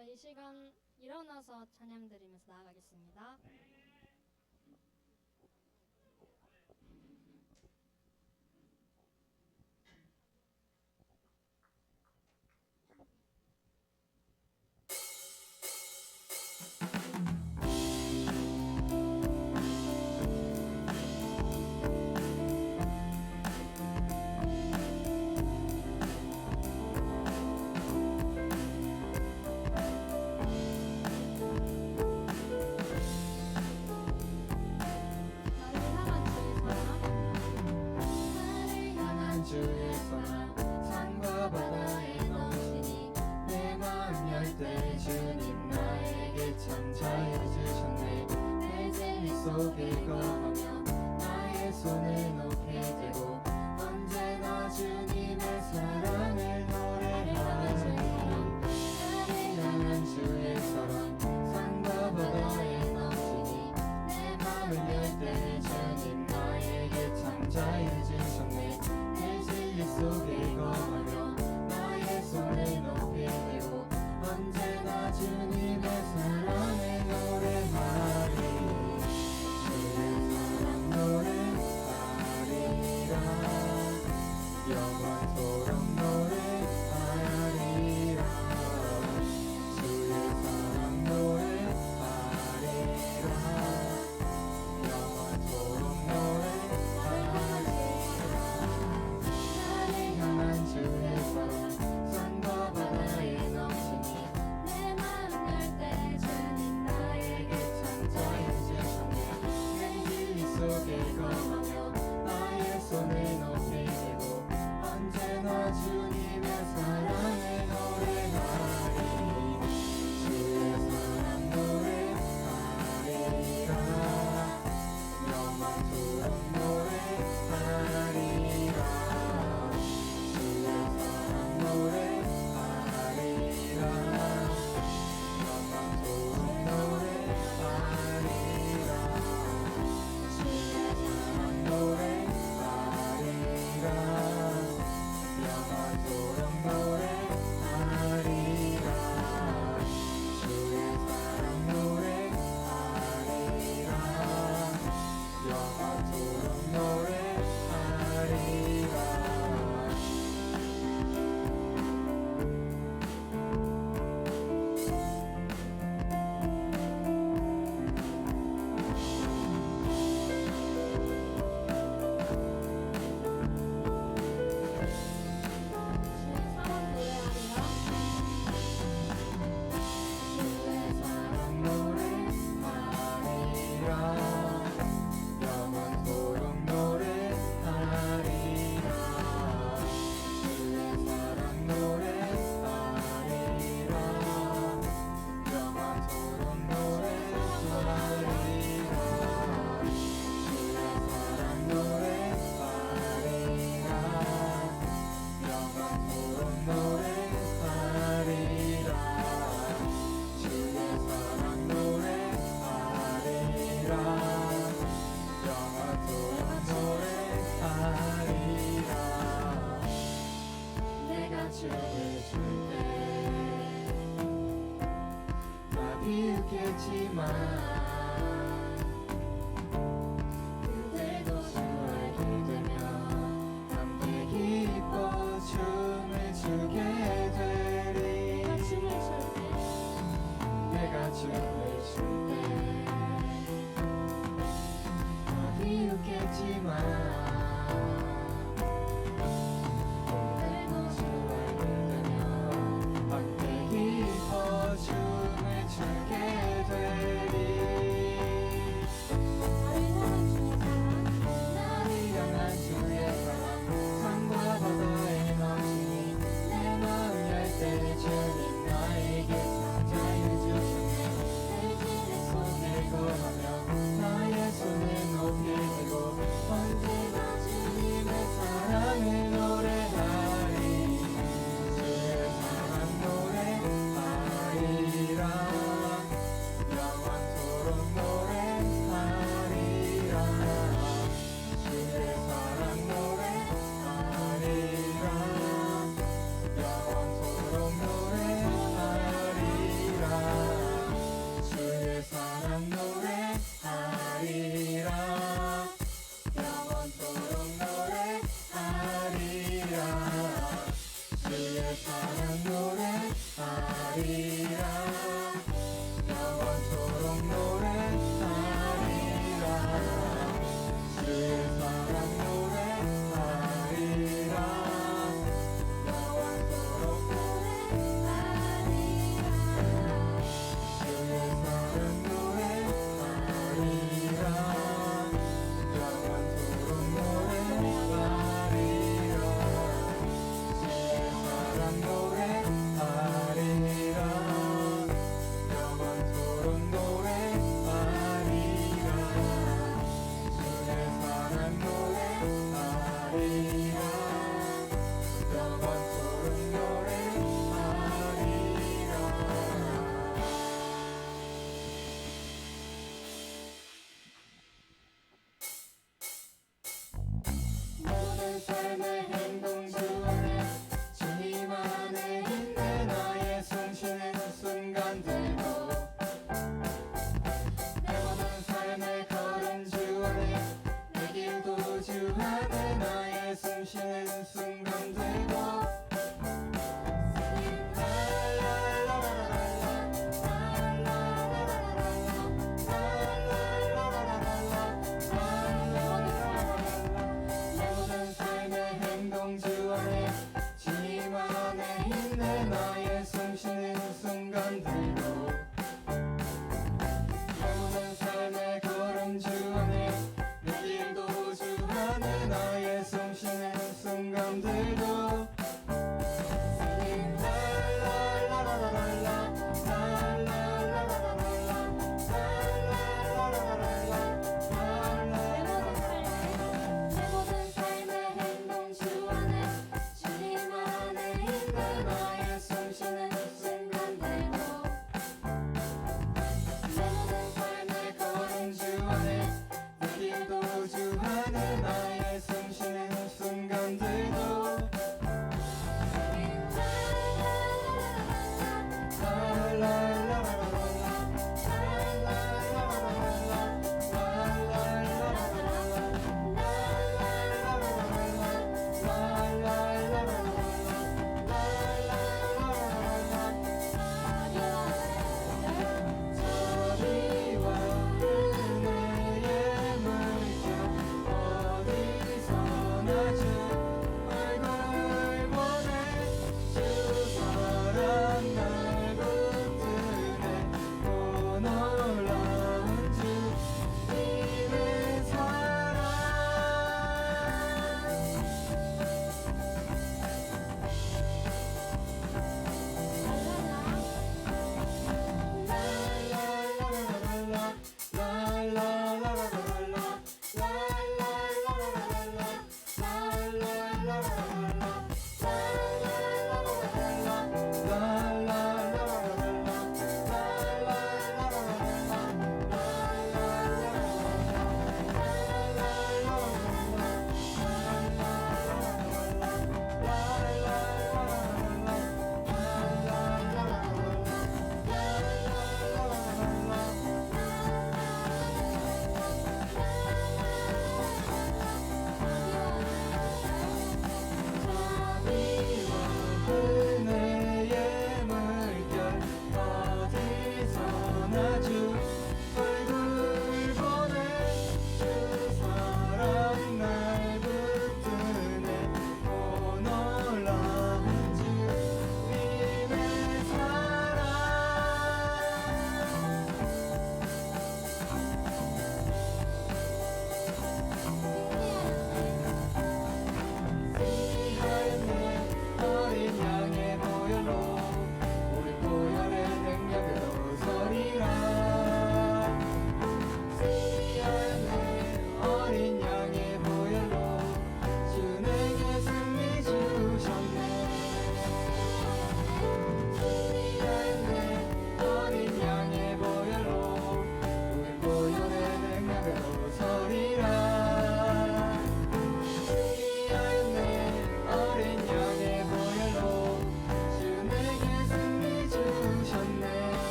저희 이 시간 일어나서 찬양 드리면서 나아가겠습니다. 주의 사랑 산과 바다에 넘치니 내 마음 열 때 주님 나에게 참 잘 주셨네. 내 진리 속에 거하며 나의 손을 높이 들고 언제나 주님의 사랑을 노래하리. 나를 향한 주의 사랑 산과 바다에 넘치니 내 마음을 열 때 주님 나에게 참 잘 주셨네. 진리 속에 거하며 나의 손을 높이 들고 언제나 주님의 사랑을 노래하리. 주의 사랑 노래하리라. 영원토록 노래하리라. 주의 사랑 노래하리라. 영원토록 주의 사랑 산과 바다에 넘치니 내 마음 열 때 주님 나에게 참 잘 주셨네. 내 진리 속에 거하며 나의 손을 높이 들고 언제나 주님의 사랑을 노래하리. 주의 사랑 노래하리라. 영원토록 노래하리라. 노래하리라. 영원토록 노래하리라. 주의 사랑 노래하리라. 영원토록 노래하리라. 주의 사랑 노래하리라. 영원토록 노래하리라. 내가 춤을 출 때 다 비웃겠지만 그대도 주 알게 되면 함께 기뻐 춤을 추게 되리. 내가 춤을 출 때 다 비웃겠지만 춤을 추게 되리. 나를 향한 주의 사랑 산과 바다에 넘치니 내 마음 열 때 주님 나에게 참 자유 주셨네. 내 영원토록 노래하리라 주의 사랑 노래하리라 영원토록 주의 사랑 노래하리라 영원토록 노래하리라 주의 사랑 노래하리라 영원토록 노래하리라 주의 사랑 노래하리라 영원토록 노래하리라 모든 삶의 행동 주 안에 주님 안에 있네 나의 숨쉬는 순간들도 내 모든 삶의 걸음 주 안에 내 길도 주 안에 나의 숨쉬는 순간들도 내 모든 삶의 행동 주 안에 주님 안에 있네 나의 숨쉬는 순간들도 내 모든 삶의 걸음 주 안에 내 길도 주 안에 나의 숨쉬는 순간들도 내 모든 삶의 행동 주 안에 주님 안에 있네 나의 숨쉬는 순간들도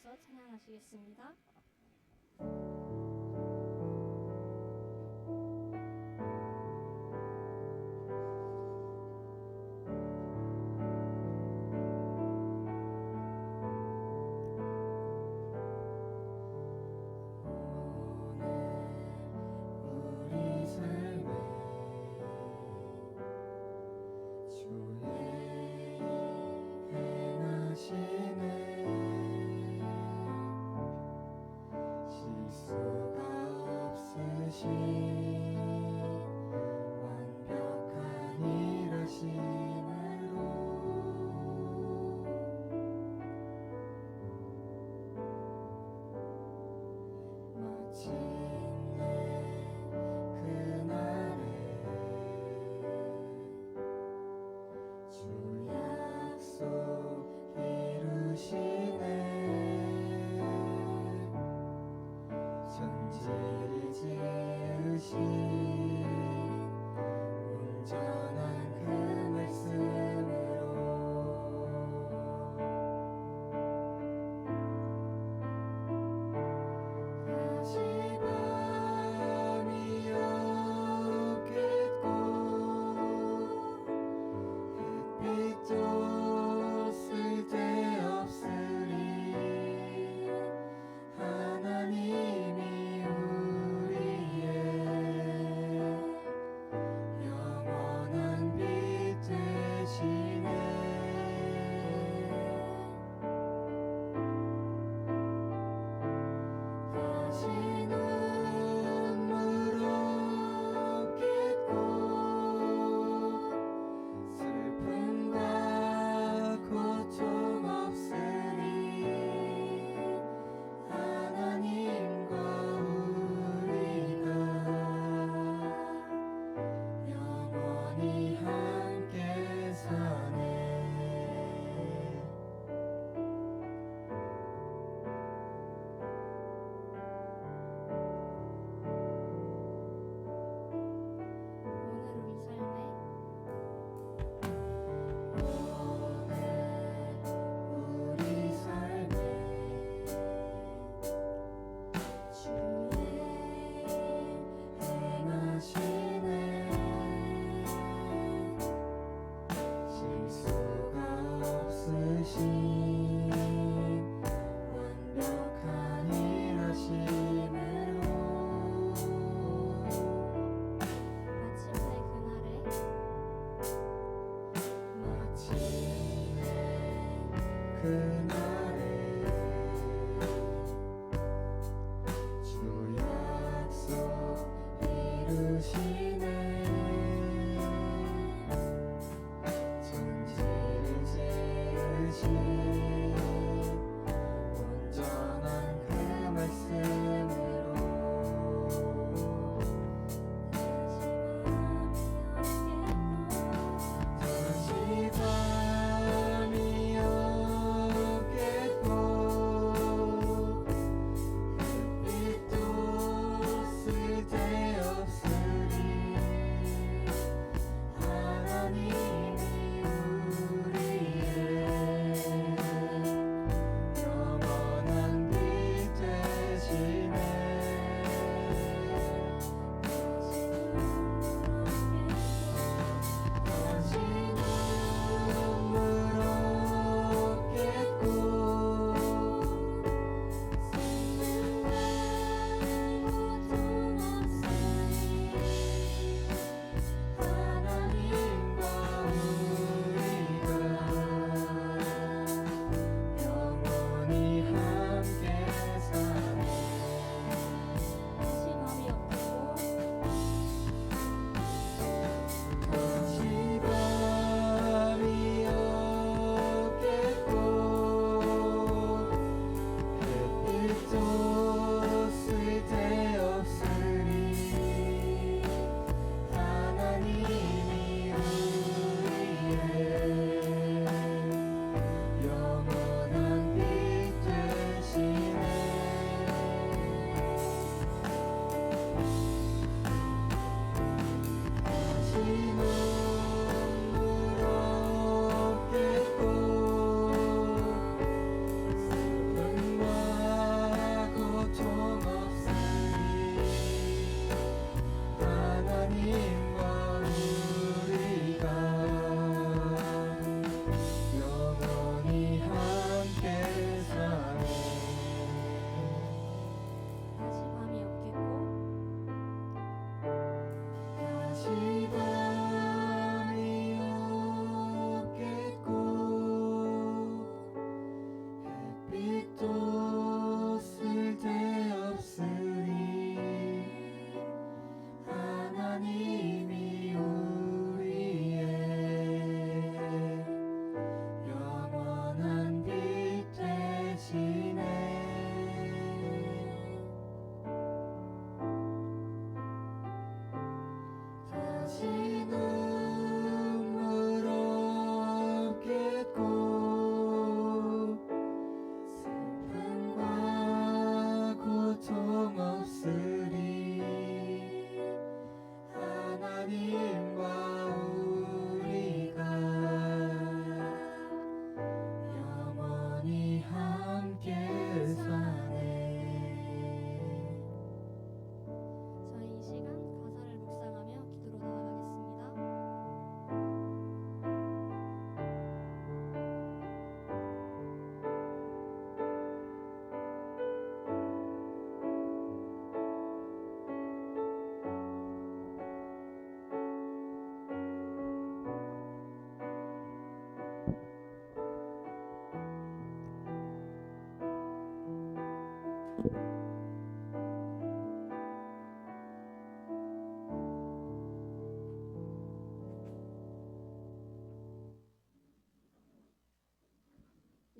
일어나서 찬양하시겠습니다. 우리 삶에 주의 행하시네 실수가 없으신 완벽한 일하심으로 마침내 그날에 주 약속 이루시네 천지를 지으신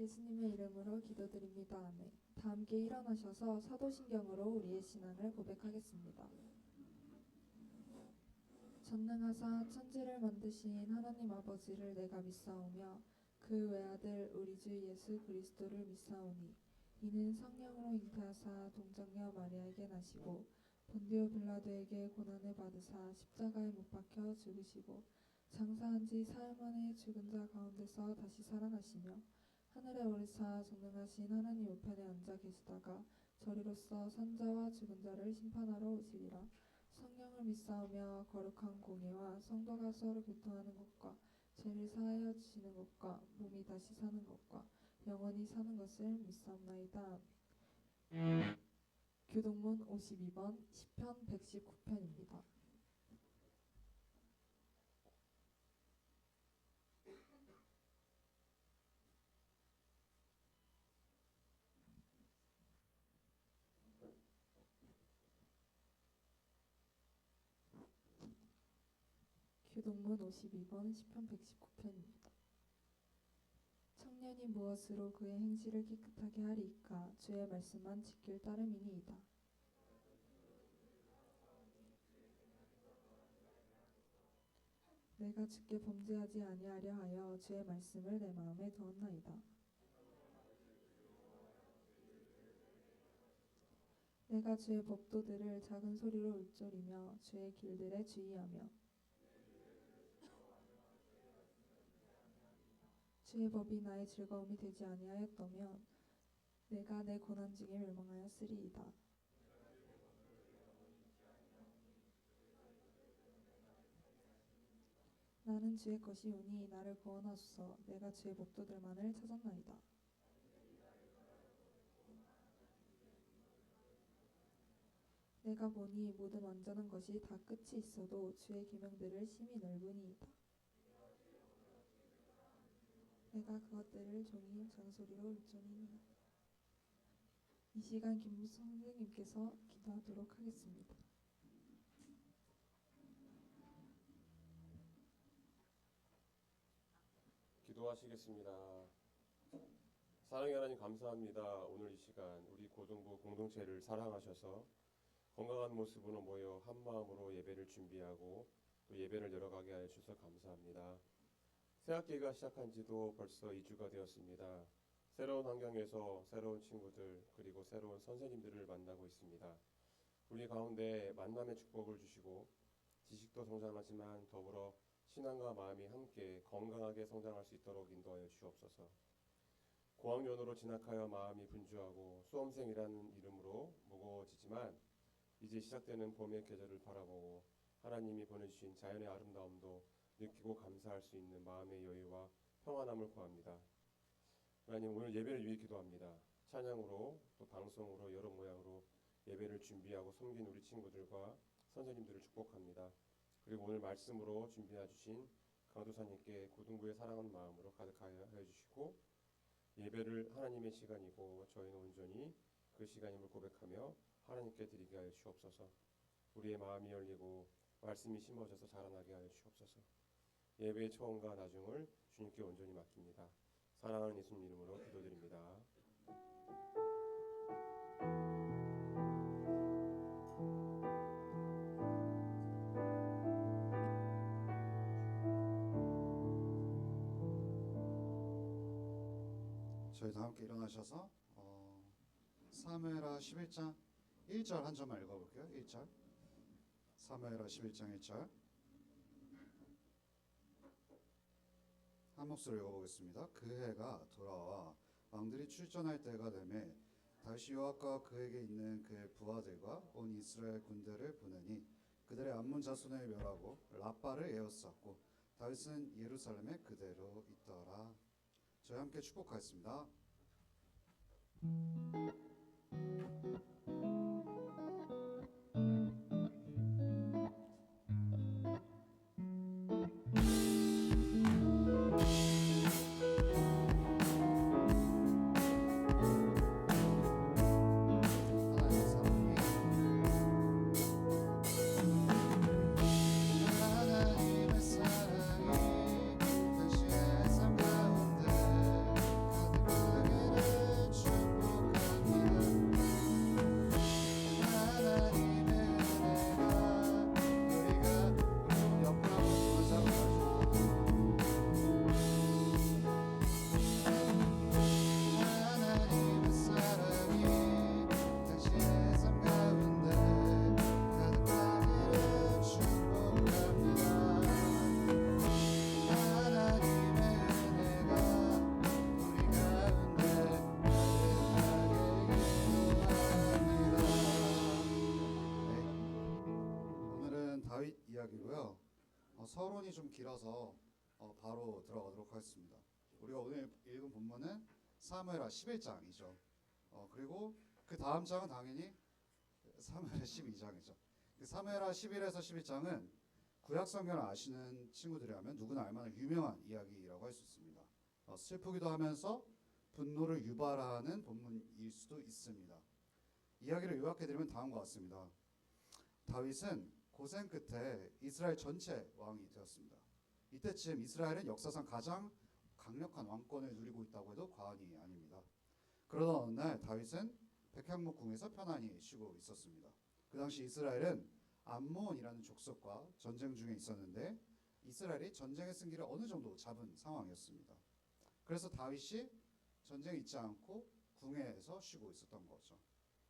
예수님의 이름으로 기도드립니다. 아멘. 다 함께 일어나셔서 사도신경으로 우리의 신앙을 고백하겠습니다. 전능하사 천지를 만드신 하나님 아버지를 내가 믿사오며 그 외아들 우리 주 예수 그리스도를 믿사오니 이는 성령으로 잉태하사 동정녀 마리아에게 나시고 본디오 빌라도에게 고난을 받으사 십자가에 못 박혀 죽으시고 장사한 지 사흘 만에 죽은 자 가운데서 다시 살아나시며 하늘에 오르사 전능하신 하나님 우편에 앉아 계시다가 저리로서 산자와 죽은 자를 심판하러 오시리라. 성령을 믿사오며 거룩한 공예와 성도가 서로 교통하는 것과 죄를 사하여 주시는 것과 몸이 다시 사는 것과 영원히 사는 것을 믿사옵나이다. 교동문 52번 시편 119편입니다. 교동문 52번 시편 119편입니다. 청년이 무엇으로 그의 행실을 깨끗하게 하리이까? 주의 말씀만 지킬 따름이니이다. 내가 주께 범죄하지 아니하려 하여 주의 말씀을 내 마음에 두었나이다. 내가 주의 법도들을 작은 소리로 읊조리며 주의 길들에 주의하며 주의 법이 나의 즐거움이 되지 아니하였다면 내가 내 고난 중에 멸망하였으리이다. 나는 주의 것이오니 나를 구원하소서. 내가 주의 법도들만을 찾았나이다. 내가 보니 모든 완전한 것이 다 끝이 있어도 주의 계명들을 심히 넓으니이다. 내가 그것들을 종이 잔소리로 읊조리니. 이 시간 김무수 선생님께서 기도하도록 하겠습니다. 기도하시겠습니다. 사랑의 하나님 감사합니다. 오늘 이 시간 우리 고등부 공동체를 사랑하셔서 건강한 모습으로 모여 한 마음으로 예배를 준비하고 또 예배를 열어가게 하여 주셔서 감사합니다. 새학기가 시작한 지도 벌써 2주가 되었습니다. 새로운 환경에서 새로운 친구들 그리고 새로운 선생님들을 만나고 있습니다. 우리 가운데 만남의 축복을 주시고 지식도 성장하지만 더불어 신앙과 마음이 함께 건강하게 성장할 수 있도록 인도하여 주옵소서. 고학년으로 진학하여 마음이 분주하고 수험생이라는 이름으로 무거워지지만 이제 시작되는 봄의 계절을 바라보고 하나님이 보내주신 자연의 아름다움도 느끼고 감사할 수 있는 마음의 여유와 평안함을 구합니다. 하나님 오늘 예배를 위해 기도합니다. 찬양으로 또 방송으로 여러 모양으로 예배를 준비하고 섬긴 우리 친구들과 선생님들을 축복합니다. 그리고 오늘 말씀으로 준비해 주신 강도사님께 고등부의 사랑하는 마음으로 가득하여 해주시고 예배를 하나님의 시간이고 저희는 온전히 그 시간임을 고백하며 하나님께 드리게 하여 주옵소서. 우리의 마음이 열리고 말씀이 심어져서 자라나게 하여 주옵소서. 예배의 처음과 나중을 주님께 온전히 맡깁니다. 사랑하는 예수님 이름으로 기도드립니다. 저희 다 함께 일어나셔서 사무엘하 11장 1절 한 절만 읽어볼게요. 1절 사무엘하 11장 1절 한 목소리 읽어보겠습니다. 그 해가 돌아와 왕들이 출전할 때가 되매 다시 요압과 그에게 있는 그의 부하들과 온 이스라엘 군대를 보내니 그들의 암몬 자손을 멸하고 라빠를 에워쌌고 다윗은 예루살렘에 그대로 있더라. 저희 함께 축복하겠습니다. 이야기고요. 서론이 좀 길어서 바로 들어가도록 하겠습니다. 우리가 오늘 읽은 본문은 사무엘하 11장이죠. 그리고 그 다음 장은 당연히 사무엘하 12장이죠. 사무엘하 11에서 12장은 구약 성경을 아시는 친구들이라면 누구나 알만한 유명한 이야기라고 할 수 있습니다. 슬프기도 하면서 분노를 유발하는 본문일 수도 있습니다. 이야기를 요약해드리면 다음과 같습니다. 다윗은 고생 끝에 이스라엘 전체 왕이 되었습니다. 이때쯤 이스라엘은 역사상 가장 강력한 왕권을 누리고 있다고 해도 과언이 아닙니다. 그러던 어느 날 다윗은 백향목 궁에서 편안히 쉬고 있었습니다. 그 당시 이스라엘은 암몬이라는 족속과 전쟁 중에 있었는데 이스라엘이 전쟁의 승기를 어느 정도 잡은 상황이었습니다. 그래서 다윗이 전쟁에 있지 않고 궁에서 쉬고 있었던 거죠.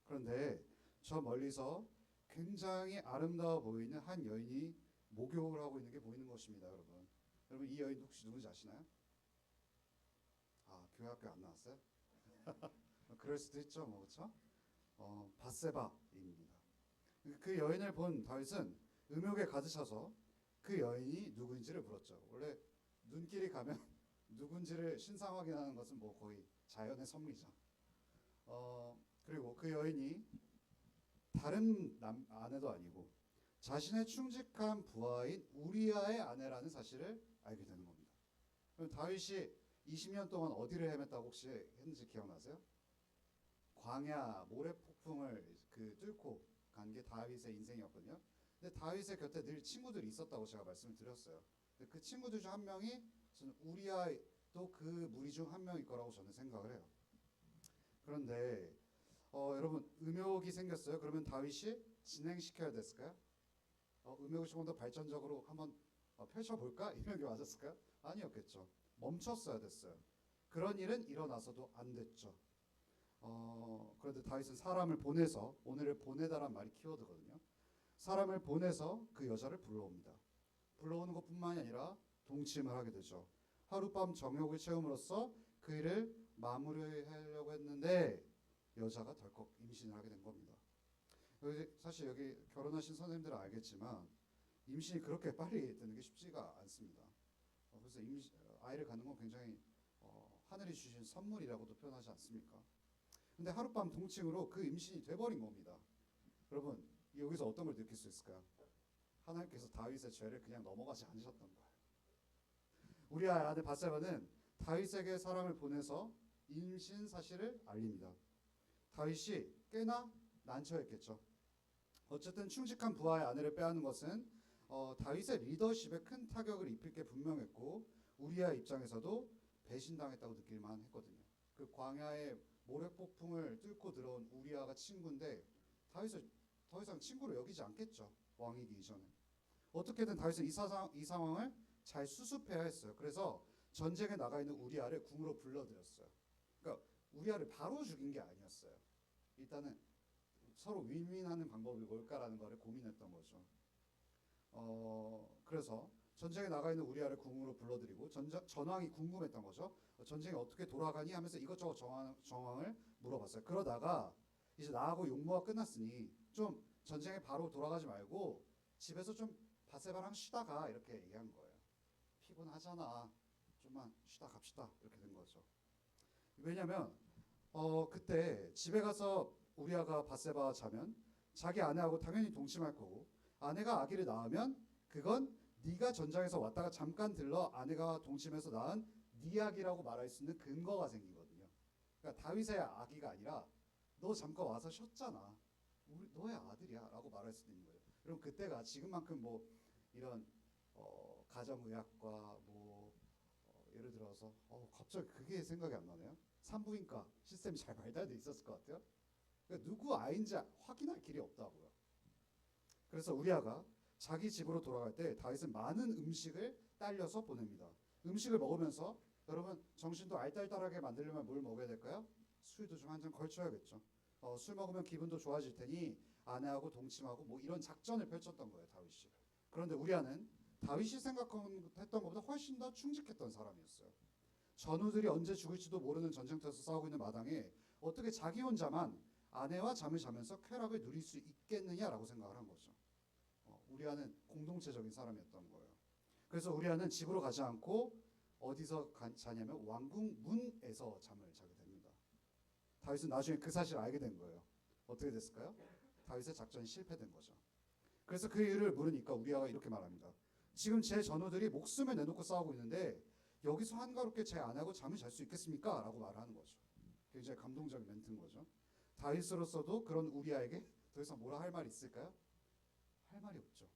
그런데 저 멀리서 굉장히 아름다워 보이는 한 여인이 목욕을 하고 있는 게 보이는 것입니다, 여러분. 여러분 이 여인 혹시 누군지 아시나요? 교회 학교 안 나왔어요? 그럴 수도 있죠, 뭐 그렇죠? 밧세바입니다. 그 여인을 본 다윗은 음욕에 가득 차서 그 여인이 누구인지를 물었죠. 원래 눈길이 가면 누군지를 신상 확인하는 것은 뭐 거의 자연의 섭리죠. 그리고 그 여인이 다른 아내도 아니고 자신의 충직한 부하인 우리아의 아내라는 사실을 알게 되는 겁니다. 그럼 다윗이 20년 동안 어디를 헤맸다고 혹시 했는지 기억나세요? 광야 모래폭풍을 뚫고 간 게 다윗의 인생이었거든요. 근데 다윗의 곁에 늘 친구들이 있었다고 제가 말씀을 드렸어요. 근데 그 친구들 중 한 명이 저는 우리아도 그 무리 중 한 명일 거라고 저는 생각을 해요. 그런데 여러분 음욕이 생겼어요. 그러면 다윗이 진행시켜야 됐을까요? 음욕을 조금 더 발전적으로 한번 펼쳐볼까? 이런 게 맞았을까요? 아니었겠죠. 멈췄어야 됐어요. 그런 일은 일어나서도 안 됐죠. 그런데 다윗은 사람을 보내서, 오늘을 보내다란 말이 키워드거든요. 사람을 보내서 그 여자를 불러옵니다. 불러오는 것뿐만이 아니라 동침을 하게 되죠. 하룻밤 정욕을 채움으로써 그 일을 마무리하려고 했는데 여자가 덜컥 임신을 하게 된 겁니다. 사실 여기 결혼하신 선생님들은 알겠지만 임신이 그렇게 빨리 되는 게 쉽지가 않습니다. 그래서 아이를 갖는 건 굉장히 하늘이 주신 선물이라고도 표현하지 않습니까? 근데 하룻밤 동침으로 그 임신이 돼버린 겁니다. 여러분 여기서 어떤 걸 느낄 수 있을까요? 하나님께서 다윗의 죄를 그냥 넘어가지 않으셨던 거예요. 우리아의 아들 밧세바는 다윗에게 사람을 보내서 임신 사실을 알립니다. 다윗이 꽤나 난처했겠죠. 어쨌든 충직한 부하의 아내를 빼앗는 것은 다윗의 리더십에 큰 타격을 입힐 게 분명했고 우리아 입장에서도 배신당했다고 느낄만 했거든요. 그 광야의 모래폭풍을 뚫고 들어온 우리아가 친구인데 다윗을 더 이상 친구로 여기지 않겠죠. 왕이기 이전에. 어떻게든 다윗은 이 상황을 잘 수습해야 했어요. 그래서 전쟁에 나가 있는 우리아를 궁으로 불러들였어요. 그러니까 우리아를 바로 죽인 게 아니었어요. 일단은 서로 윈윈하는 방법이 뭘까라는 거를 고민했던 거죠. 그래서 전쟁에 나가 있는 우리아를 궁으로 불러들이고 전황이 궁금했던 거죠. 전쟁이 어떻게 돌아가니 하면서 이것저것 정황을 물어봤어요. 그러다가 이제 나하고 용모가 끝났으니 좀 전쟁에 바로 돌아가지 말고 집에서 좀 밧세바랑 쉬다가 이렇게 얘기한 거예요. 피곤하잖아. 좀만 쉬다 갑시다. 이렇게 된 거죠. 왜냐면 그때 집에 가서 우리아가 밧세바와 자면 자기 아내하고 당연히 동침할 거고 아내가 아기를 낳으면 그건 네가 전장에서 왔다가 잠깐 들러 아내가 동침해서 낳은 네 아기라고 말할 수 있는 근거가 생기거든요. 그러니까 다윗의 아기가 아니라 너 잠깐 와서 쉬었잖아. 너의 아들이야 라고 말할 수도 있는 거예요. 그럼 그때가 지금만큼 뭐 이런 가정의학과 뭐 예를 들어서 갑자기 그게 생각이 안 나네요. 산부인과 시스템이 잘 발달돼 있었을 것 같아요. 그러니까 누구 아이인지 확인할 길이 없다고요. 그래서 우리아가 자기 집으로 돌아갈 때 다윗은 많은 음식을 딸려서 보냅니다. 음식을 먹으면서 여러분 정신도 알딸딸하게 만들려면 뭘 먹어야 될까요? 술도 좀 한 잔 걸쳐야겠죠. 술 먹으면 기분도 좋아질 테니 아내하고 동침하고 뭐 이런 작전을 펼쳤던 거예요, 다윗이. 그런데 우리아는 다윗이 생각했던 것보다 훨씬 더 충직했던 사람이었어요. 전우들이 언제 죽을지도 모르는 전쟁터에서 싸우고 있는 마당에 어떻게 자기 혼자만 아내와 잠을 자면서 쾌락을 누릴 수 있겠느냐라고 생각을 한 거죠. 우리아는 공동체적인 사람이었던 거예요. 그래서 우리아는 집으로 가지 않고 어디서 자냐면 왕궁 문에서 잠을 자게 됩니다. 다윗은 나중에 그 사실을 알게 된 거예요. 어떻게 됐을까요? 다윗의 작전이 실패된 거죠. 그래서 그 이유를 물으니까 우리아가 이렇게 말합니다. 지금 제 전우들이 목숨을 내놓고 싸우고 있는데 여기서 한가롭게 제 아내하고 잠을 잘 수 있겠습니까? 라고 말하는 거죠. 굉장히 감동적인 멘트인 거죠. 다윗으로서도 그런 우리아에게 더 이상 뭐라 할 말이 있을까요? 할 말이 없죠.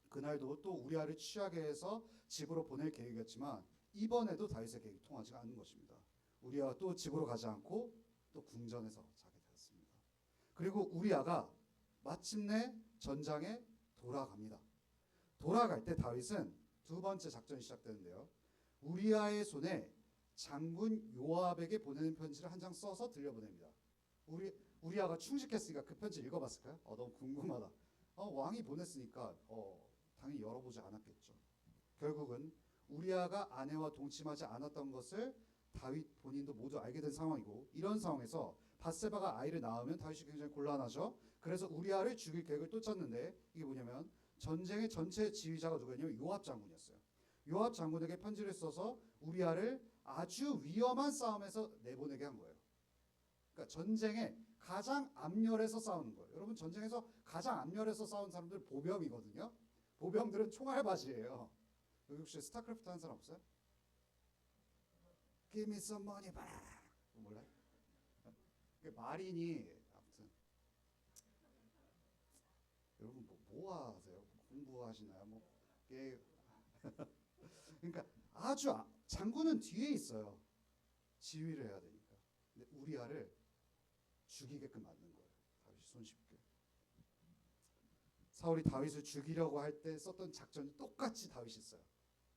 그날도 또 우리아를 취하게 해서 집으로 보낼 계획이었지만 이번에도 다윗의 계획이 통하지가 않는 것입니다. 우리아가 또 집으로 가지 않고 또 궁전에서 자게 되었습니다. 그리고 우리아가 마침내 전장에 돌아갑니다. 돌아갈 때 다윗은 두 번째 작전이 시작되는데요. 우리아의 손에 장군 요압에게 보내는 편지를 한 장 써서 들려보냅니다. 우리아가 충직했으니까 그 편지 읽어봤을까요? 너무 궁금하다. 왕이 보냈으니까 당연히 열어보지 않았겠죠. 결국은 우리아가 아내와 동침하지 않았던 것을 다윗 본인도 모두 알게 된 상황이고, 이런 상황에서 밧세바가 아이를 낳으면 다윗이 굉장히 곤란하죠. 그래서 우리아를 죽일 계획을 또 짰는데, 이게 뭐냐면 전쟁의 전체 지휘자가 누구였냐면 요압 장군이었어요. 요압 장군에게 편지를 써서 우리아를 아주 위험한 싸움에서 내보내게 한 거예요. 그러니까 전쟁에 가장 앞열에서 싸우는 거예요. 여러분, 전쟁에서 가장 앞열에서 싸운 사람들 보병이거든요. 보병들은 총알바지예요. 여기 혹시 스타크래프트 한 사람 없어요? Give me some money. 몰라요? 마린이 아무튼 여러분 뭐 하세요? 공부하시나요? 그러니까 아주 장군은 뒤에 있어요. 지휘를 해야 되니까. 근데 우리아를 죽이게끔 만든 거예요. 다윗이 손쉽게. 사울이 다윗을 죽이려고 할 때 썼던 작전이 똑같이 다윗이 써요.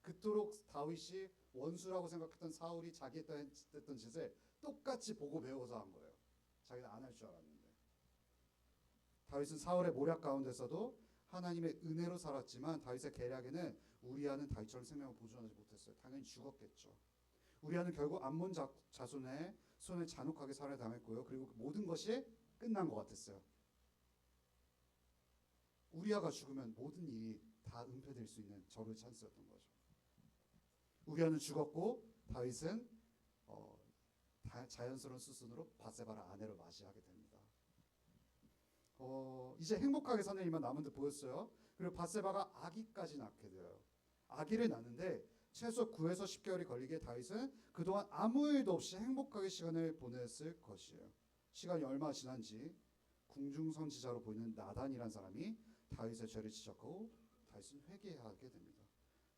그토록 다윗이 원수라고 생각했던 사울이 자기 했던 짓을 똑같이 보고 배워서 한 거예요. 자기는 안 할 줄 알았는데. 다윗은 사울의 모략 가운데서도 하나님의 은혜로 살았지만 다윗의 계략에는 우리아는 다윗처럼 생명을 보존하지 못했어요. 당연히 죽었겠죠. 우리아는 결국 암몬 자손의 손을 잔혹하게 살해당했고요. 그리고 그 모든 것이 끝난 것 같았어요. 우리아가 죽으면 모든 일이 다 은폐될 수 있는 절호의 찬스였던 거죠. 우리아는 죽었고 다윗은 자연스러운 수순으로 밧세바를 아내로 맞이하게 됩니다. 이제 행복하게 사는 일만 남은 듯 보였어요. 그리고 밧세바가 아기까지 낳게 돼요. 아기를 낳는데 최소 9에서 10개월이 걸리게 다윗은 그동안 아무 일도 없이 행복하게 시간을 보냈을 것이에요. 시간이 얼마 지난지 궁중선지자로 보이는 나단이란 사람이 다윗의 죄를 지적하고 다윗은 회개하게 됩니다.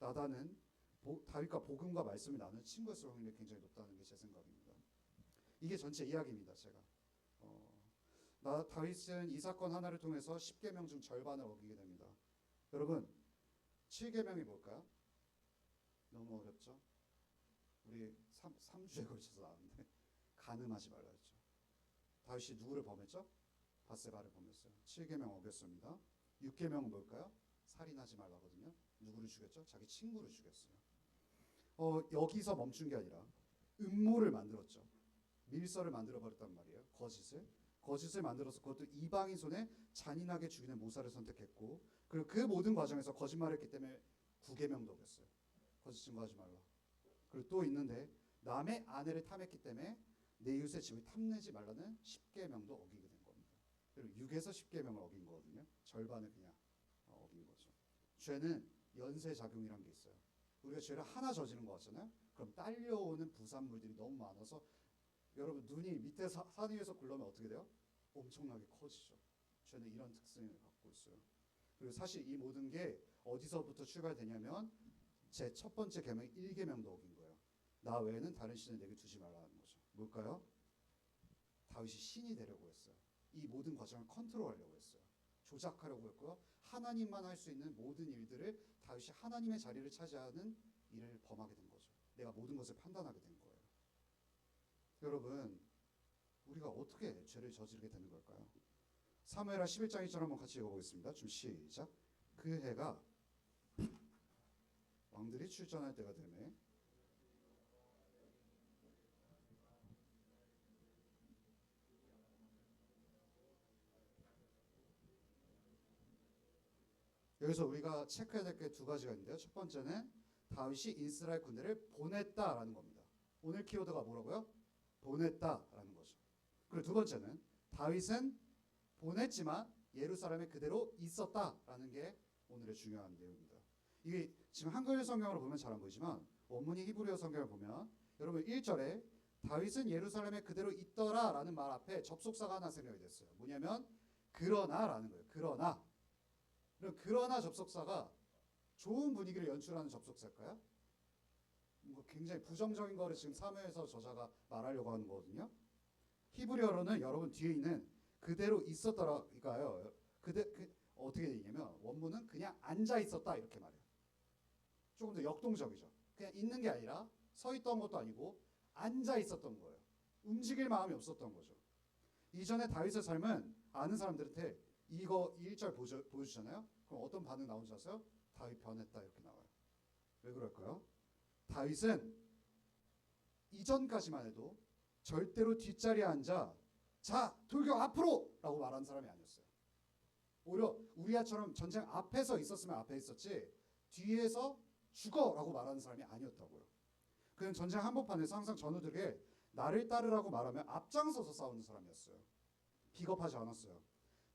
나단은 다윗과 복음과 말씀을 나누는 친구였을 확률이 굉장히 높다는 게 제 생각입니다. 이게 전체 이야기입니다. 제가 다윗은 이 사건 하나를 통해서 10계명 중 절반을 어기게 됩니다. 여러분, 7계명이 뭘까요? 너무 어렵죠? 우리 3주에 걸쳐서 나왔는데 간음하지 말라 했죠. 다윗이 누구를 범했죠? 밧세바를 범했어요. 7계명 어겼습니다. 6계명은 뭘까요? 살인하지 말라거든요. 누구를 죽였죠? 자기 친구를 죽였어요. 여기서 멈춘 게 아니라 음모를 만들었죠. 밀서를 만들어 버렸단 말이에요. 거짓을 만들어서 그것도 이방인 손에 잔인하게 죽이는 모사를 선택했고, 그리고 그 모든 과정에서 거짓말했기 때문에 9계명도 어겼어요. 거짓 증거하지 말라. 그리고 또 있는데 남의 아내를 탐했기 때문에 내 이웃의 집을 탐내지 말라는 10계명도 어기게 된 겁니다. 그리고 6에서 10계명을 어긴 거거든요. 절반을 그냥 어긴 거죠. 죄는 연쇄작용이란 게 있어요. 우리가 죄를 하나 저지른 거 같잖아요. 그럼 딸려오는 부산물들이 너무 많아서 여러분, 눈이 밑에 산 위에서 굴러면 어떻게 돼요? 엄청나게 커지죠. 죄는 이런 특성을 갖고 있어요. 그리고 사실 이 모든 게 어디서부터 출발되냐면 제 첫 번째 계명 1계명도 어긴 거예요. 나 외에는 다른 신을 내게 두지 말라는 거죠. 뭘까요? 다윗이 신이 되려고 했어요. 이 모든 과정을 컨트롤하려고 했어요. 조작하려고 했고요. 하나님만 할 수 있는 모든 일들을 다윗이 하나님의 자리를 차지하는 일을 범하게 된 거죠. 내가 모든 것을 판단하게 된 거예요. 여러분, 우리가 어떻게 죄를 저지르게 되는 걸까요? 사무엘하 11장 1절 한번 같이 읽어보겠습니다. 좀 시작. 그 해가 왕들이 출전할 때가 되매 여기서 우리가 체크해야 될 게 두 가지가 있는데요. 첫 번째는 다윗이 이스라엘 군대를 보냈다라는 겁니다. 오늘 키워드가 뭐라고요? 보냈다라는 거죠. 그리고 두 번째는 다윗은 보냈지만 예루살렘에 그대로 있었다라는 게 오늘의 중요한 내용입니다. 이게 지금 한글 성경으로 보면 잘 안 보이지만 원문이 히브리어 성경을 보면 여러분 1절에 다윗은 예루살렘에 그대로 있더라라는 말 앞에 접속사가 하나 생략이 됐어요. 뭐냐면 그러나라는 거예요. 그러나. 그럼 그러나 접속사가 좋은 분위기를 연출하는 접속사일까요? 뭐 굉장히 부정적인 거를 지금 사무엘서 저자가 말하려고 하는 거거든요. 히브리어로는 여러분 뒤에 있는 그대로 있었더라가요. 어떻게 되냐면 원문은 그냥 앉아 있었다 이렇게 말해요. 조금 더 역동적이죠. 그냥 있는 게 아니라 서 있던 것도 아니고 앉아 있었던 거예요. 움직일 마음이 없었던 거죠. 이전에 다윗의 삶은 아는 사람들한테 이거 1절 보여주잖아요. 그럼 어떤 반응 나오는지 아세요? 다윗 변했다 이렇게 나와요. 왜 그럴까요? 다윗은 이전까지만 해도 절대로 뒷자리에 앉아 자 돌격 앞으로 라고 말하는 사람이 아니었어요. 오히려 우리야처럼 전쟁 앞에서 있었으면 앞에 있었지 뒤에서 죽어 라고 말하는 사람이 아니었다고요. 그는 전쟁 한복판에서 항상 전우들에게 나를 따르라고 말하면 앞장서서 싸우는 사람이었어요. 비겁하지 않았어요.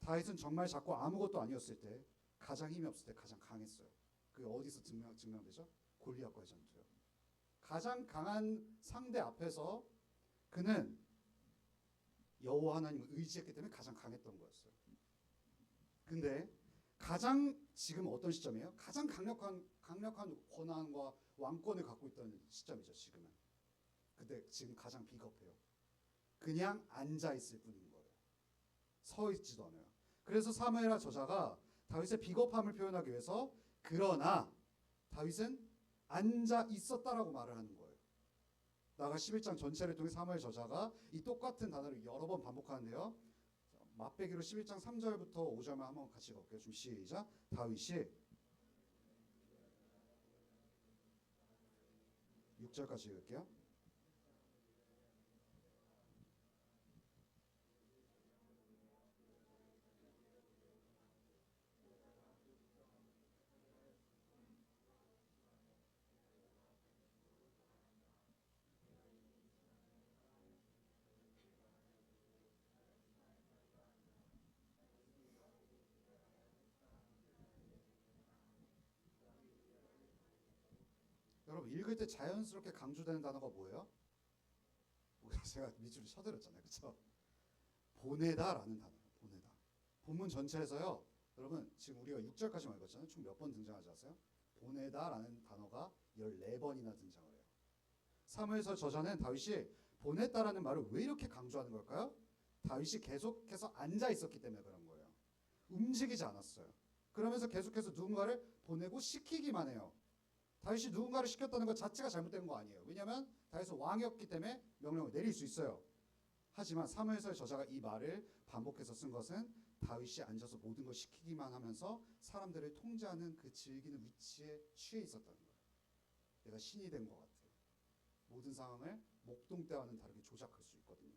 다윗은 정말 작고 아무것도 아니었을 때 가장 힘이 없을 때 가장 강했어요. 그게 어디서 증명되죠? 골리앗과의 전투요. 가장 강한 상대 앞에서 그는 여호와 하나님을 의지했기 때문에 가장 강했던 거였어요. 근데 가장 지금 어떤 시점이에요? 가장 강력한 권한과 왕권을 갖고 있던 시점이죠. 지금은. 근데 지금 가장 비겁해요. 그냥 앉아 있을 뿐인 거예요. 서 있지도 않아요. 그래서 사무엘하 저자가 다윗의 비겁함을 표현하기 위해서 그러나 다윗은 앉아 있었다라고 말을 하는 거예요. 나아가 11장 전체를 통해 사무엘 저자가 이 똑같은 단어를 여러 번 반복하는데요. 맛배기로 11장 3절부터 5절만 한번 같이 볼게요. 좀 시작. 다윗이 6절까지 읽을게요. 여러분 읽을 때 자연스럽게 강조되는 단어가 뭐예요? 제가 밑줄을 쳐드렸잖아요. 그렇죠? 보내다라는 단어예요. 보내다. 본문 전체에서요. 여러분 지금 우리가 6절까지만 읽었잖아요. 총 몇 번 등장하지 아세요? 보내다라는 단어가 14번이나 등장을 해요. 사무엘서 저자는 다윗이 보냈다라는 말을 왜 이렇게 강조하는 걸까요? 다윗이 계속해서 앉아 있었기 때문에 그런 거예요. 움직이지 않았어요. 그러면서 계속해서 누군가를 보내고 시키기만 해요. 다윗이 누군가를 시켰다는 것 자체가 잘못된 거 아니에요. 왜냐하면 다윗은 왕이었기 때문에 명령을 내릴 수 있어요. 하지만 사무엘서의 저자가 이 말을 반복해서 쓴 것은 다윗이 앉아서 모든 걸 시키기만 하면서 사람들을 통제하는 그 즐기는 위치에 취해 있었다는 거예요. 내가 신이 된 것 같아요. 모든 상황을 목동때와는 다르게 조작할 수 있거든요.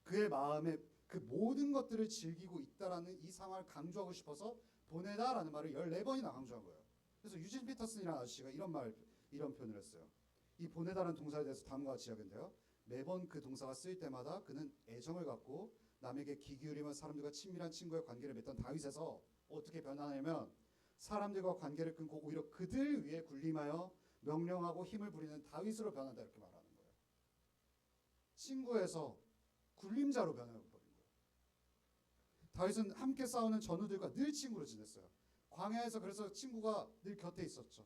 그의 마음에 그 모든 것들을 즐기고 있다라는 이 상황을 강조하고 싶어서 보내다라는 말을 14번이나 강조한 거예요. 그래서 유진 피터슨이라는 아저씨가 이런 표현을 했어요. 이 보내다라는 동사에 대해서 다음과 같이 이야기했는데요. 매번 그 동사가 쓰일 때마다 그는 애정을 갖고 남에게 귀 기울이며 사람들과 친밀한 친구의 관계를 맺던 다윗에서 어떻게 변하냐면 사람들과 관계를 끊고 오히려 그들 위에 군림하여 명령하고 힘을 부리는 다윗으로 변한다 이렇게 말하는 거예요. 친구에서 군림자로 변해버린 거예요. 다윗은 함께 싸우는 전우들과 늘 친구로 지냈어요. 광야에서 그래서 친구가 늘 곁에 있었죠.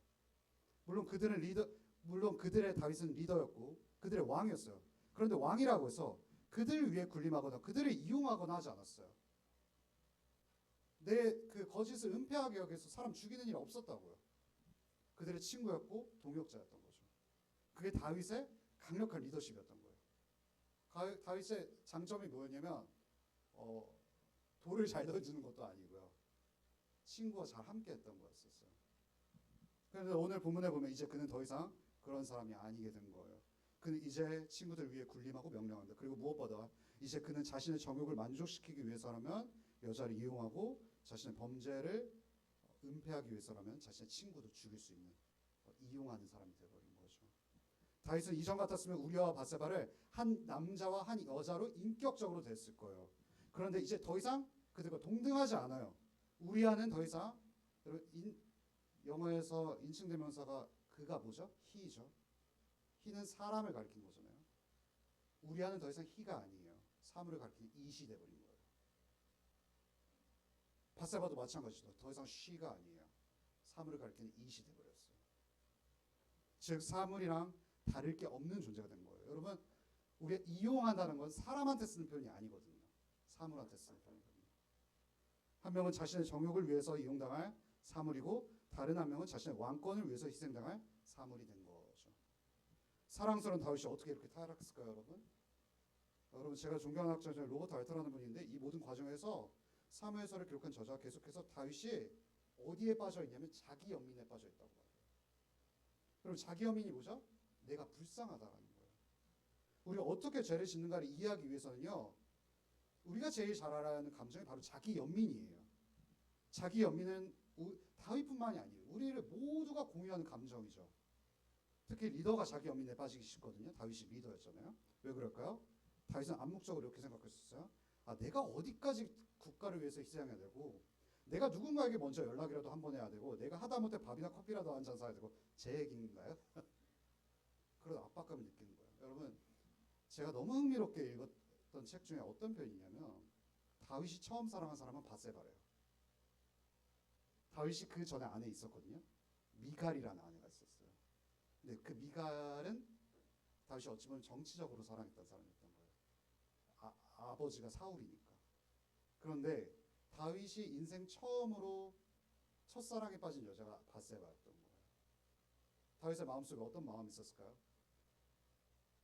물론 그들의 다윗은 리더였고 그들의 왕이었어요. 그런데 왕이라고 해서 그들 위에 군림하거나 그들을 이용하거나 하지 않았어요. 내 그 거짓을 은폐하게 여기서 사람 죽이는 일 없었다고요. 그들의 친구였고 동역자였던 거죠. 그게 다윗의 강력한 리더십이었던 거예요. 다윗의 장점이 뭐였냐면 돌을 잘 던지는 것도 아니고요. 친구와 잘 함께했던 거였었어요. 그런데 오늘 본문에 보면 이제 그는 더 이상 그런 사람이 아니게 된 거예요. 그는 이제 친구들 위에 군림하고 명령한다. 그리고 무엇보다 이제 그는 자신의 정욕을 만족시키기 위해서라면 여자를 이용하고 자신의 범죄를 은폐하기 위해서라면 자신의 친구도 죽일 수 있는 이용하는 사람이 되어버린 거죠. 다윗은 이전 같았으면 우리아와 바세바를 한 남자와 한 여자로 인격적으로 됐을 거예요. 그런데 이제 더 이상 그들과 동등하지 않아요. 우리아는 더 이상 영어에서 인칭대명사가 그가 뭐죠? he죠. he는 사람을 가리킨 거잖아요. 우리아는 더 이상 he가 아니에요. 사물을 가리키는 it이 돼버린 거예요. 바세바도 마찬가지죠. 더 이상 she가 아니에요. 사물을 가리키는 it이 돼버렸어요. 즉 사물이랑 다를 게 없는 존재가 된 거예요. 여러분, 우리가 이용한다는 건 사람한테 쓰는 표현이 아니거든요. 사물한테 쓰는 표현이거든요. 한 명은 자신의 정욕을 위해서 이용당할 사물이고 다른 한 명은 자신의 왕권을 위해서 희생당할 사물이 된 거죠. 사랑스러운 다윗이 어떻게 이렇게 타락했을까요, 여러분? 여러분, 제가 존경하는 학자 중에 로버트 알터라는 분이 있는데 이 모든 과정에서 사무엘서를 기록한 저자가 계속해서 다윗이 어디에 빠져 있냐면 자기 연민에 빠져 있다고 말해요. 그럼 자기 연민이 뭐죠? 내가 불쌍하다라는 거예요. 우리가 어떻게 죄를 짓는가를 이해하기 위해서는요, 우리가 제일 잘 알아야 하는 감정이 바로 자기 연민이에요. 자기 연민은 다윗뿐만이 아니에요. 우리를 모두가 공유하는 감정이죠. 특히 리더가 자기 연민에 빠지기 쉽거든요. 다윗이 리더였잖아요. 왜 그럴까요? 다윗은 암묵적으로 이렇게 생각했었어요. 내가 어디까지 국가를 위해서 희생해야 되고, 내가 누군가에게 먼저 연락이라도 한 번 해야 되고, 내가 하다못해 밥이나 커피라도 한 잔 사야 되고, 제 얘기인가요? 그런 압박감을 느끼는 거예요. 여러분, 제가 너무 흥미롭게 읽었던 책 중에 어떤 편이냐면 다윗이 처음 사랑한 사람은 바세바래요. 다윗이 그 전에 아내 있었거든요. 미갈이라는 아내가 있었어요. 근데 그 미갈은 다윗이 어찌 보면 정치적으로 사랑했던 사람이었던 거예요. 아버지가 사울이니까. 그런데 다윗이 인생 처음으로 첫사랑에 빠진 여자가 바세바였던 거예요. 다윗의 마음속에 어떤 마음이 있었을까요?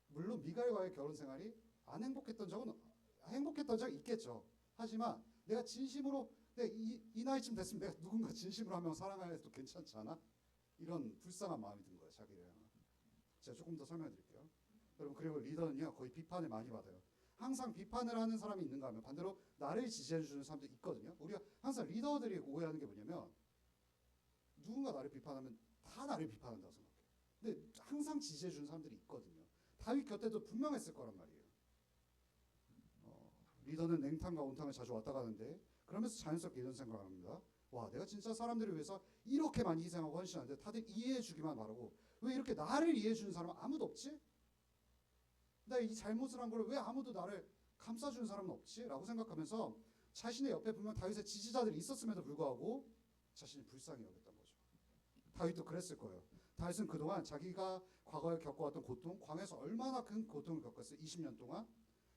물론 미갈과의 결혼 생활이 안 행복했던 적이 있겠죠. 하지만 내가 진심으로 이 나이쯤 됐으면 내가 누군가 진심으로 한 명 사랑해도 괜찮지 않아? 이런 불쌍한 마음이 든 거예요. 자기를 향한. 제가 조금 더 설명해 드릴게요. 여러분, 그리고 리더는요 거의 비판을 많이 받아요. 항상 비판을 하는 사람이 있는가 하면 반대로 나를 지지해 주는 사람도 있거든요. 우리가 항상 리더들이 오해하는 게 뭐냐면 누군가 나를 비판하면 다 나를 비판한다고 생각해요. 근데 항상 지지해 주는 사람들이 있거든요. 다윗 곁에도 분명했을 거란 말이에요. 리더는 냉탕과 온탕을 자주 왔다 가는데 그러면서 자연스럽게 이런 생각을 합니다. 와, 내가 진짜 사람들을 위해서 이렇게 많이 희생하고 헌신하는데 다들 이해해 주기만 바라고 왜 이렇게 나를 이해해 주는 사람은 아무도 없지? 나 이 잘못을 한 걸 왜 아무도 나를 감싸주는 사람은 없지? 라고 생각하면서 자신의 옆에 분명 다윗의 지지자들이 있었음에도 불구하고 자신이 불쌍히 여겼던 거죠. 다윗도 그랬을 거예요. 다윗은 그동안 자기가 과거에 겪어왔던 고통, 광야에서 얼마나 큰 고통을 겪었어요. 20년 동안.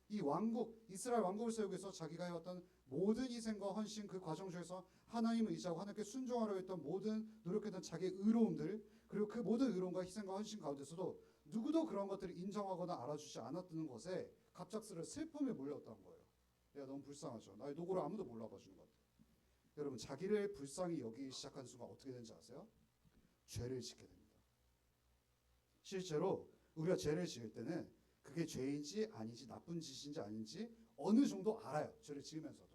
이 왕국, 이스라엘 왕국을 세우기 위해서 자기가 해왔던 모든 희생과 헌신, 그 과정 중에서 하나님을 의지하고 하나님께 순종하려 했던 모든 노력했던 자기의 의로움들, 그리고 그 모든 의로움과 희생과 헌신 가운데서도 누구도 그런 것들을 인정하거나 알아주지 않았던 것에 갑작스레 슬픔이 몰려왔던 거예요. 내가 너무 불쌍하죠. 나의 노고를 아무도 몰라봐주는 것 같아요. 여러분, 자기를 불쌍히 여기기 시작한 순간 어떻게 되는지 아세요? 죄를 짓게 됩니다. 실제로 우리가 죄를 지을 때는 그게 죄인지 아닌지 나쁜 짓인지 아닌지 어느 정도 알아요. 죄를 지으면서도.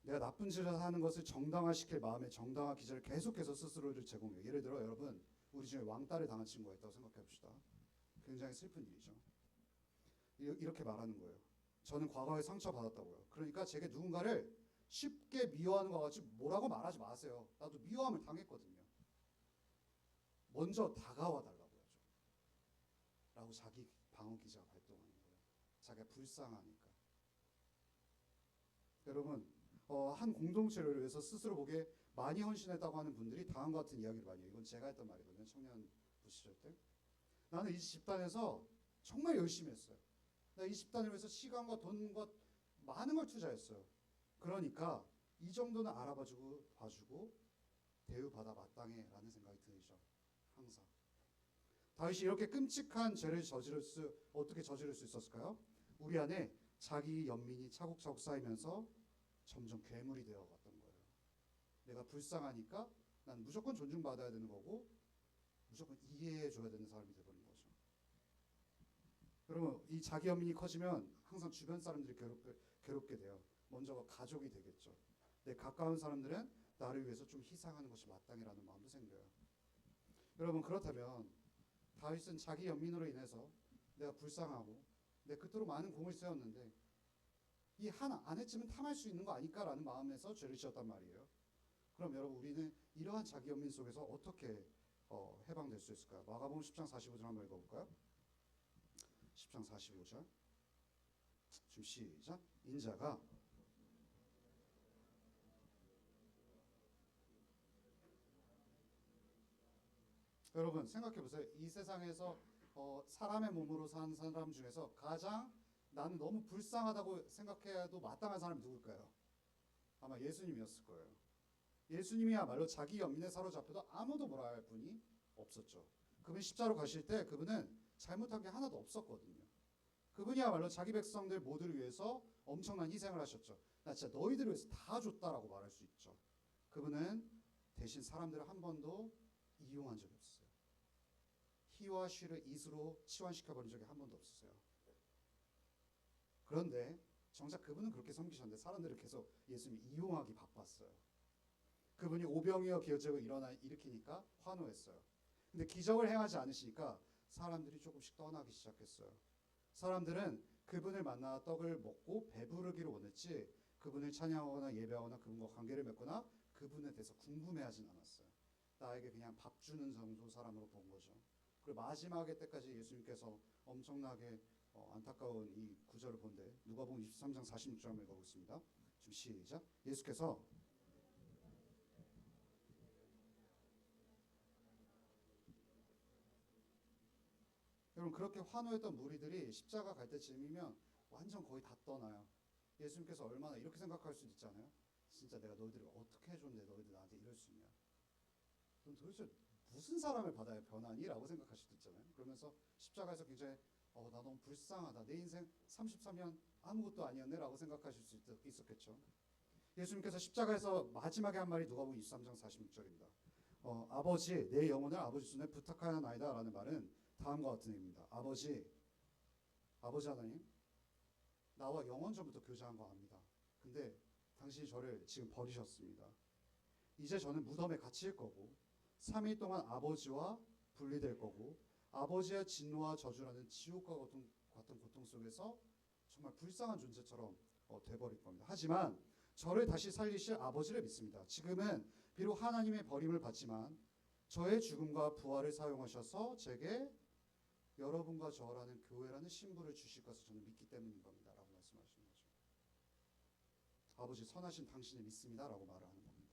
내가 나쁜 짓을 하는 것을 정당화시킬 마음의 정당화 기제를 계속해서 스스로를 제공해요. 예를 들어 여러분, 우리 중에 왕따를 당한 친구가 있다고 생각해 봅시다. 굉장히 슬픈 일이죠. 이렇게 말하는 거예요. 저는 과거에 상처받았다고요. 그러니까 제게 누군가를 쉽게 미워하는 것 같이 뭐라고 말하지 마세요. 나도 미워함을 당했거든요. 먼저 다가와 달라고 하죠. 라고 자기 방어 기제가 발동하는 거예요. 자기가 불쌍하니까. 여러분, 한 공동체를 위해서 스스로 보기에 많이 헌신했다고 하는 분들이 다음과 같은 이야기를 많이 해요. 이건 제가 했던 말이거든요. 청년부 시절 때. 나는 이 집단에서 정말 열심히 했어요. 이 집단을 위해서 시간과 돈과 많은 걸 투자했어요. 그러니까 이 정도는 봐주고 대우받아 마땅해 라는 생각이 들죠. 항상. 다윗이 이렇게 끔찍한 죄를 어떻게 저지를 수 있었을까요? 우리 안에 자기 연민이 차곡차곡 쌓이면서 점점 괴물이 되어갔던 거예요. 내가 불쌍하니까 난 무조건 존중받아야 되는 거고 무조건 이해해줘야 되는 사람이 되어버린 거죠. 여러분, 이 자기 연민이 커지면 항상 주변 사람들이 괴롭게 돼요. 먼저 가족이 되겠죠. 내 가까운 사람들은 나를 위해서 좀 희생하는 것이 마땅이라는 마음도 생겨요. 여러분, 그렇다면 다윗은 자기 연민으로 인해서 내가 불쌍하고 내 그토록 많은 공을 세웠는데 이 하나 안에쯤은 탐할 수 있는 거 아닐까라는 마음에서 죄를 지었단 말이에요. 그럼 여러분, 우리는 이러한 자기 연민 속에서 어떻게 해방될 수 있을까요? 마가복음 10장 45절 한번 읽어볼까요? 10장 45절 지금 시작. 인자가 여러분 생각해보세요. 이 세상에서 사람의 몸으로 산 사람 중에서 가장 나는 너무 불쌍하다고 생각해도 마땅한 사람이 누굴까요? 아마 예수님이었을 거예요. 예수님이야말로 자기 연민에 사로잡혀도 아무도 뭐라 할 분이 없었죠. 그분 십자로 가실 때 그분은 잘못한 게 하나도 없었거든요. 그분이야말로 자기 백성들 모두를 위해서 엄청난 희생을 하셨죠. 나 진짜 너희들을 위해서 다 줬다라고 말할 수 있죠. 그분은 대신 사람들을 한 번도 이용한 적이 없어요. 히와 쉬를 이스로 치환시켜버린 적이 한 번도 없었어요. 그런데 정작 그분은 그렇게 섬기셨는데 사람들을 계속 예수님이 이용하기 바빴어요. 그분이 오병이어 기어제를 일으키니까 환호했어요. 근데 기적을 행하지 않으시니까 사람들이 조금씩 떠나기 시작했어요. 사람들은 그분을 만나 떡을 먹고 배부르기를 원했지 그분을 찬양하거나 예배하거나 그분과 관계를 맺거나 그분에 대해서 궁금해하진 않았어요. 나에게 그냥 밥 주는 정도 사람으로 본 거죠. 그리고 마지막에 때까지 예수님께서 엄청나게 안타까운 이 구절을 본데 누가복음 23장 46절 한번 읽어보겠습니다. 지금 시작. 예수께서 여러분 그렇게 환호했던 무리들이 십자가 갈 때쯤이면 완전 거의 다 떠나요. 예수님께서 얼마나 이렇게 생각할 수도 있잖아요. 진짜 내가 너희들을 어떻게 해줬는데 너희들 나한테 이럴 수 있냐. 넌 도대체 무슨 사람을 받아야 변하니? 라고 생각할 수도 있잖아요. 그러면서 십자가에서 굉장히 나 너무 불쌍하다. 내 인생 33년 아무것도 아니었네 라고 생각하실 수 있었겠죠. 예수님께서 십자가에서 마지막에 한 말이 누가복음 23장 46절입니다. 아버지 내 영혼을 아버지 손에 부탁하나이다 라는 말은 다음과 같은 의미입니다. 아버지 하나님 나와 영원 전부터 교제한 거 압니다. 근데 당신이 저를 지금 버리셨습니다. 이제 저는 무덤에 갇힐 거고 3일 동안 아버지와 분리될 거고 아버지의 진노와 저주라는 지옥과 같은 고통 속에서 정말 불쌍한 존재처럼 돼버릴 겁니다. 하지만 저를 다시 살리실 아버지를 믿습니다. 지금은 비록 하나님의 버림을 받지만 저의 죽음과 부활을 사용하셔서 제게 여러분과 저라는 교회라는 신부를 주실 것을 저는 믿기 때문인 겁니다. 라고 말씀하시는 거죠. 아버지 선하신 당신을 믿습니다. 라고 말을 하는 겁니다.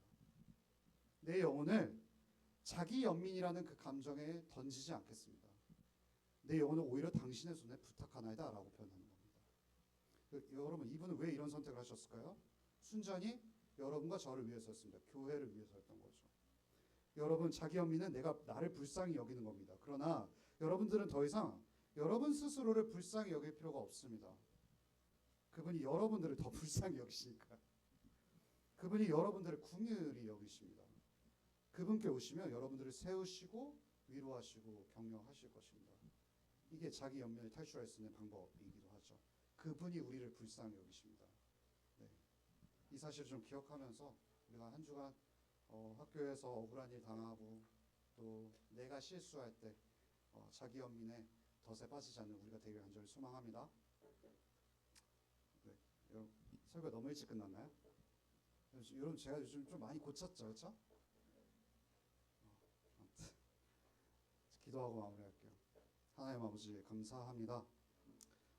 내 영혼을 자기 연민이라는 그 감정에 던지지 않겠습니다. 내 영혼을 오히려 당신의 손에 부탁하나이다 라고 표현하는 겁니다. 여러분 이분은 왜 이런 선택을 하셨을까요? 순전히 여러분과 저를 위해서였습니다. 교회를 위해서였던 거죠. 여러분 자기 연민은 내가 나를 불쌍히 여기는 겁니다. 그러나 여러분들은 더 이상 여러분 스스로를 불쌍히 여길 필요가 없습니다. 그분이 여러분들을 더 불쌍히 여기시니까. 그분이 여러분들을 궁휼히 여기십니다. 그분께 오시면 여러분들을 세우시고 위로하시고 격려하실 것입니다. 이게 자기 연민을 탈출할 수 있는 방법이기도 하죠. 그분이 우리를 불쌍히 여기십니다. 네. 이 사실을 좀 기억하면서 우리가 한 주간 학교에서 억울한 일 당하고 또 내가 실수할 때 자기 연민에 덫에 빠지지 않는 우리가 되길 간절히 소망합니다. 네. 여러분 설교 너무 일찍 끝났나요? 여러분 제가 요즘 좀 많이 고쳤죠, 그렇죠? 기도하고 마무리할게요. 하나님 아버지 감사합니다.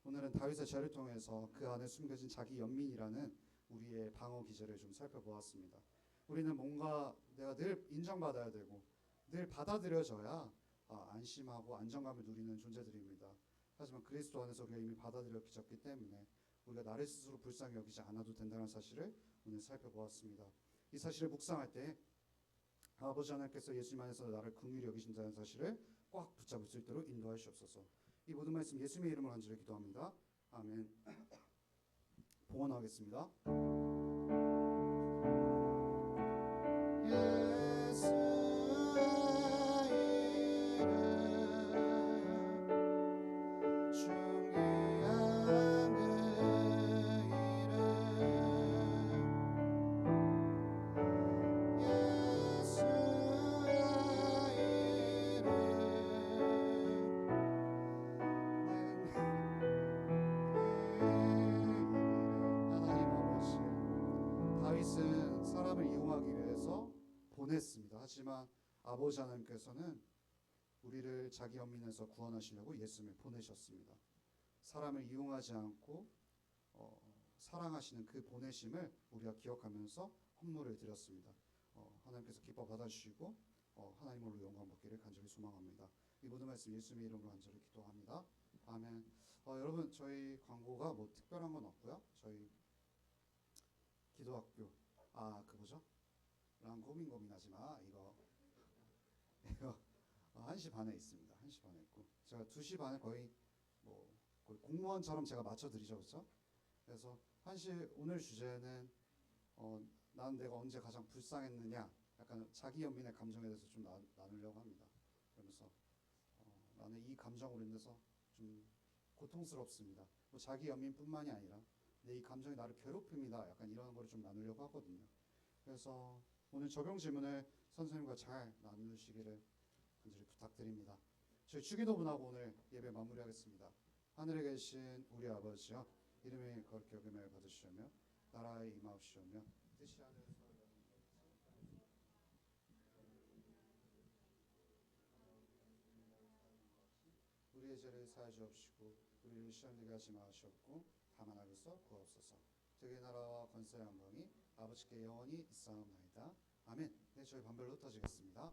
오늘은 다윗의 죄를 통해서 그 안에 숨겨진 자기 연민이라는 우리의 방어 기제를 좀 살펴보았습니다. 우리는 뭔가 내가 늘 인정받아야 되고 늘 받아들여져야 안심하고 안정감을 누리는 존재들입니다. 하지만 그리스도 안에서 우리가 이미 받아들여졌기 때문에 우리가 나를 스스로 불쌍히 여기지 않아도 된다는 사실을 오늘 살펴보았습니다. 이 사실을 묵상할 때 아버지 하나님께서 예수님 안에서 나를 긍휼히 여기신다는 사실을 꽉 붙잡을 수 있도록 인도하시옵소서. 이 모든 말씀 예수님의 이름으로 간절히 기도합니다. 아멘. 봉헌하겠습니다. 사람을 이용하기 위해서 보냈습니다. 하지만 아버지 하나님께서는 우리를 자기 연민에서 구원하시려고 예수님을 보내셨습니다. 사람을 이용하지 않고 사랑하시는 그 보내심을 우리가 기억하면서 헌물을 드렸습니다. 하나님께서 기뻐 받아주시고 하나님으로 영광 받기를 간절히 소망합니다. 이 모든 말씀 예수님의 이름으로 간절히 기도합니다. 아멘. 여러분 저희 광고가 뭐 특별한 건 없고요. 저희 기도학교 그 뭐죠? 랑 고민하지 마. 이거 1시 반에 있습니다. 1시 반에 있고 제가 2시 반에 거의 공무원처럼 제가 맞춰드리죠, 그렇죠? 그래서 1시 오늘 주제는 난 내가 언제 가장 불쌍했느냐, 약간 자기 연민의 감정에 대해서 좀 나누려고 합니다. 그러면서 나는 이 감정으로 인해서 좀 고통스럽습니다. 뭐 자기 연민뿐만이 아니라 내 이 감정이 나를 괴롭힙니다. 약간 이런 거를 좀 나누려고 하거든요. 그래서 오늘 적용 질문을 선생님과 잘 나누시기를 간절히 부탁드립니다. 저희 주기도분하고 오늘 예배 마무리하겠습니다. 하늘에 계신 우리 아버지여, 이름이 거룩히 여김을 받으시오며 나라의 임하옵시오며 뜻이 하늘에서 우리의 죄를 사하여 주옵시고 우리를 시험에 들게 하지 마시옵고 다만 악에서 구하옵소서. 되게 나라와 권세와 영광이 아버지께 영원히 있사옵나이다. 아멘. 네, 저희 반별로 흩어지겠습니다.